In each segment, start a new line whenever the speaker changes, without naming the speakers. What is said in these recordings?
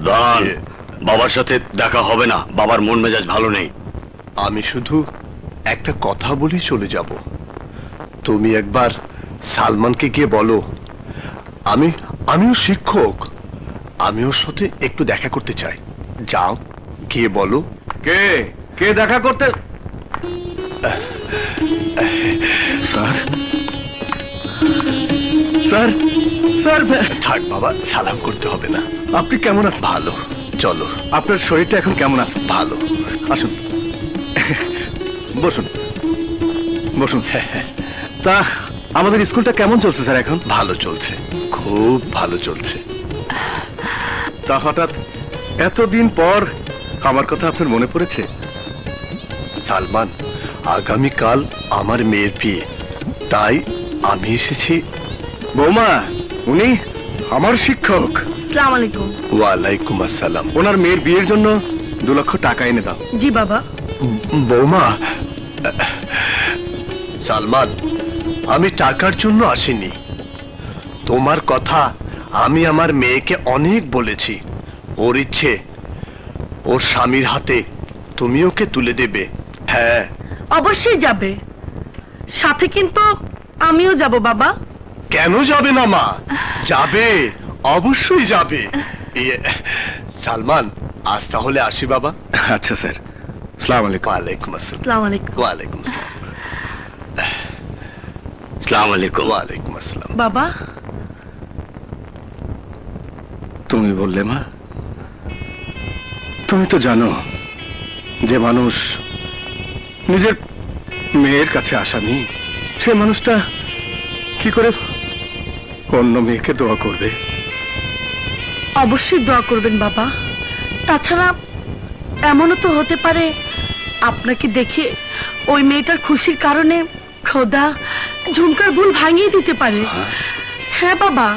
দাঁড়ান, বাবার সাথে দেখা হবে না, বাবার মন মেজাজ ভালো নেই।
আমি শুধু একটা কথা বলি চলে যাব। তুমি একবার সালমানকে গিয়ে বলো আমিও শিক্ষক, আমি ওর সাথে একটু দেখা করতে চাই। যাও গিয়ে বলো।
কে কে দেখা করতে?
স্যার স্যার স্যার থাক বাবা, সালাম করতে হবে না। আপনি কেমন আছেন? ভালো। চলো, আপনার শরীরটা এখন কেমন আছে? ভালো। আসুন বসুন বসুন। তা আমাদের স্কুলটা কেমন চলছে স্যার এখন? ভালো চলছে, খুব ভালো চলছে। তা হঠাৎ এতদিন পর আমার কথা আপনার মনে পড়েছে? সালমান, আগামীকাল আমার মেয়ের বিয়ে, তাই আমি এসেছি। বৌমা, উনি আমার শিক্ষক।
আসসালামু আলাইকুম।
ওয়ালাইকুম আসসালাম। ওনার মেয়ের বিয়ের জন্য 2 লক্ষ টাকা এনে দাও।
জি বাবা।
বৌমা, সালমান, আমি টাকার জন্য আসিনি। তোমার কথা আমি আমার মেয়েকে অনেক বলেছি। ওর ইচ্ছে ওর স্বামীর হাতে তুমি ওকে তুলে দেবে। হ্যাঁ,
অবশ্যই যাবে, সাথে কিন্তু আমিও যাব বাবা।
কেন যাবে না মা? যাবে, অবশ্যই যাবে। সালমান, আজ তাহলে আসি বাবা। আচ্ছা স্যার, আসসালামু আলাইকুম। ওয়ালাইকুম আসসালাম।
আসসালামু আলাইকুম।
ওয়ালাইকুম আসসালাম।
আসসালামু আলাইকুম।
ওয়ালাইকুম আসসালাম।
বাবা,
তুমি বললে মা, তুমি তো জানো যে মানুষ নিজের মেয়ের কাছে আসামি, সে মানুষটা কি করে অন্য মেয়েকে দোয়া করবে?
অবশ্যই দোয়া করবেন বাবা। তাছাড়া এমনও তো হতে পারে আপনাকে দেখে ওই মেয়েটার খুশির কারণে খোদা ঝুমকার ভুল ভাঙিয়ে দিতে পারে। হ্যাঁ বাবা।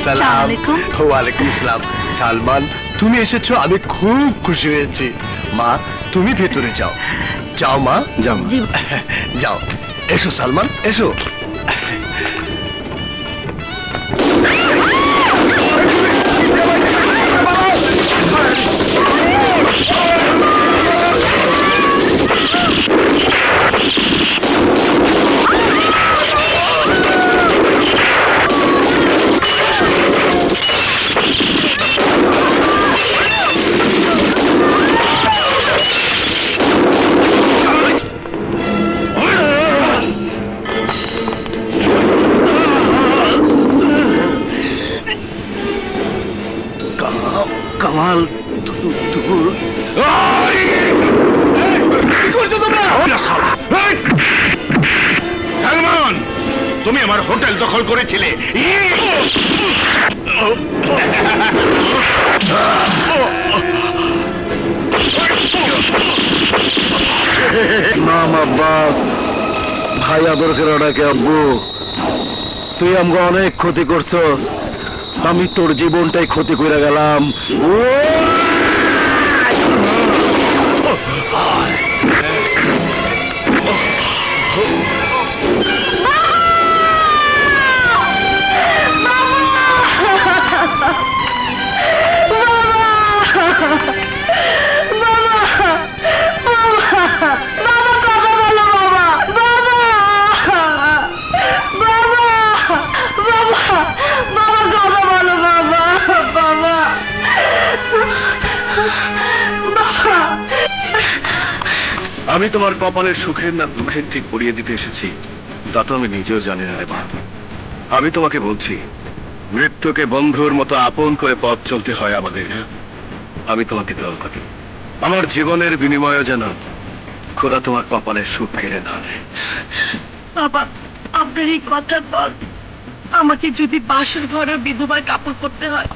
সালাম। ওয়ালাইকুম আসসালাম। সালমান, তুমি এসেছো, আমি খুব খুশি হয়েছি। মা, তুমি ভেতরে যাও। যাও মা, যাও।
জি।
যাও, এসো সালমান, এসো। কামাল,
সালমান, তুমি আমার হোটেল দখল করেছিলে।
নাম আব্বাস, ভাই আদর করে ওটাকে আব্বু। তুই আমাকে অনেক ক্ষতি করছস, আমি তোর জীবনটাই ক্ষতি করে গেলাম। আমি তোমার কপালের সুখের না দুঃখের ঠিক পড়িয়ে দিতে এসেছি, তা তো আমি নিজেও জানি না রে মা। আমি তোমাকে বলছি, মৃত্যুকে বন্ধুর মতো আপন করে পথ চলতে হয় আমাদের। আমি তোমাকে দোয়া করি, আমার জীবনের বিনিময়ে যেন খোদা তোমার কপালের সুখ কেড়ে না নেয়।
বাবা, আপনার এই কথার পর আমাকে যদি বাসর ঘরে বিধবার কাপড় পরতে হয়,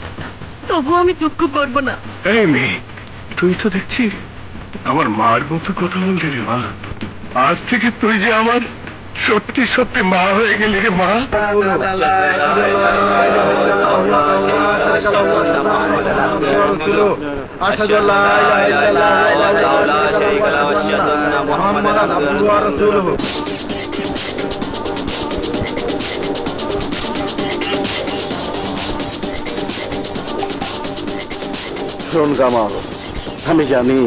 তবুও আমি দুঃখ করবো না।
এই মেয়ে, তুই তো দেখছি আমার মার মতো কথা বললি রে মা। আজ থেকে তুই যে আমার সত্যি সত্যি মা হয়ে গেলি রে মা। শোন কামাল, আমি জানি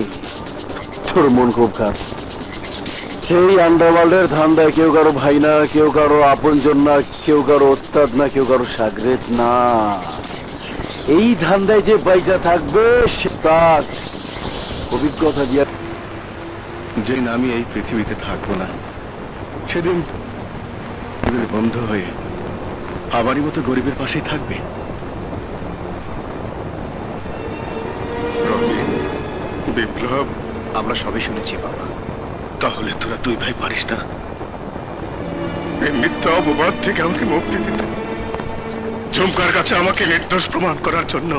তোর মন খুব খারাপ। সেই আন্ডারওয়ার্ল্ডের ধান্দায় কেউ কারো ভাই না, কেউ কারো আপনজন না, কেউ কারো ওস্তাদ না, কেউ কারো সাগরেদ না। এই ধান্দায় যে বাইজা থাকবে সে তার অভিজ্ঞতা দিয়ে যেদিন আমি এই পৃথিবীতে থাকবো না, সেদিন বন্ধ হয়ে আমারই মতো গরিবের পাশেই থাকবে। বিপ্লব, আমরা সবই শুনেছি বাবা। তাহলে তোরা দুই ভাই পারিস না এই মিথ্যা অপবাদ থেকে আমাকে মুক্তি দিতে? ঝুমকার কাছে আমাকে নির্দোষ প্রমাণ করার জন্য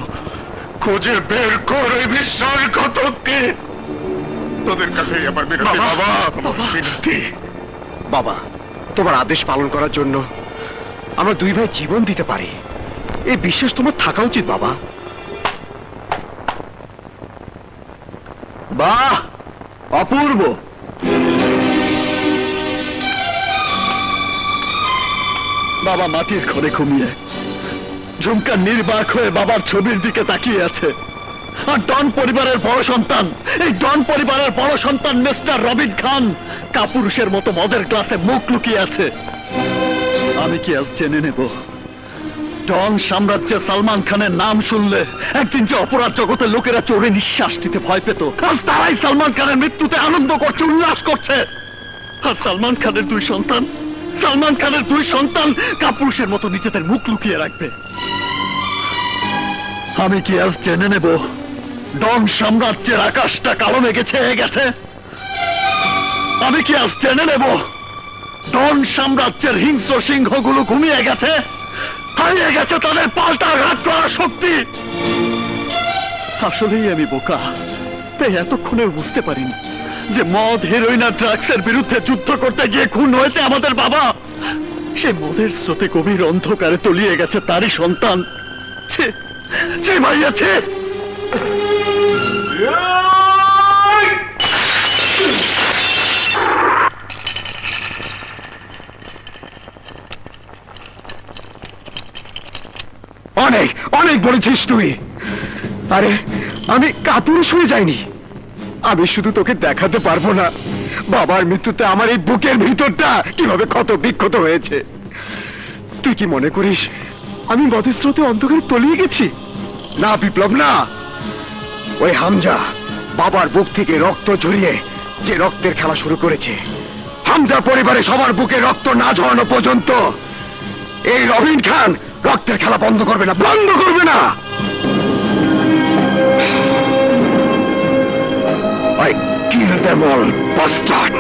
খুঁজে বের কর ওই বিশ্বাসঘাতককে। তোদের কাছে আমার বিনতি বাবা, আমার বিনতি। বাবা, তোমার আদেশ পালন করার জন্য আমরা দুই ভাই জীবন দিতে পারি, এই বিশ্বাস তোমার থাকা উচিত বাবা। বাহ, অপূর্ব। বাবা মাটির ঘরে ঘুমিয়ে ঝুমকা নির্বাক হয়ে বাবার ছবির দিকে তাকিয়ে আছে। আর ডন পরিবারের বড় সন্তান, এই ডন পরিবারের বড় সন্তান মিস্টার রবিন খান কাপুরুষের মতো মদের গ্লাসে মুখ লুকিয়ে আছে। আমি কি আজ জেনে নেব ডন সাম্রাজ্যে সালমান খানের নাম শুনলে একদিন যে অপরাধ জগতের লোকেরা চোরে নিঃশ্বাস নিতে ভয় পেত, আজ তারাই সালমান খানের মৃত্যুতে আনন্দ করছে, উল্লাস করছে। আর সালমান খানের দুই সন্তান কাপুরুষের মতো নিজেদের মুখ লুকিয়ে রাখবে। আমি কি আজ জেনে নেব ডন সাম্রাজ্যের আকাশটা কালো মেঘে ছেয়ে গেছে? আমি কি আজ জেনে নেব ডন সাম্রাজ্যের হিংস্র সিংহগুলো ঘুমিয়ে গেছে, হারিয়ে গেছে তাদের পাল্টা আঘাত করার শক্তি? আসলেই আমি বোকা, তাই এতক্ষণেও বুঝতে পারিনি যে মদ, হেরোইন আর ড্রাগসের বিরুদ্ধে যুদ্ধ করতে গিয়ে খুন হয়েছে আমাদের বাবা। সে মদের স্রোতে গভীর অন্ধকারে তলিয়ে গেছে তারই সন্তান। সে ভাইয়াছে। অনেক অনেক বলেছিস তুই। আরে আমি কাপুরুষ হয়ে যাইনি, আমি শুধু তোকে দেখাতে পারবো না বাবার মৃত্যুতে আমার এই বুকের ভিতরটা কিভাবে ক্ষত বিক্ষত হয়েছে। তুই কি মনে করিস আমি মদের স্রোতে অন্ধকারে তলিয়ে গেছি? না বিপ্লব, না। ওই হামজা বাবার বুক থেকে রক্ত ঝরিয়ে যে রক্তের খেলা শুরু করেছে, হামজা পরিবারে সবার বুকে রক্ত না ঝরানো পর্যন্ত এই রবিন খান রক্তের খেলা বন্ধ করবে না, বন্ধ করবে না। I kill them all, bastard!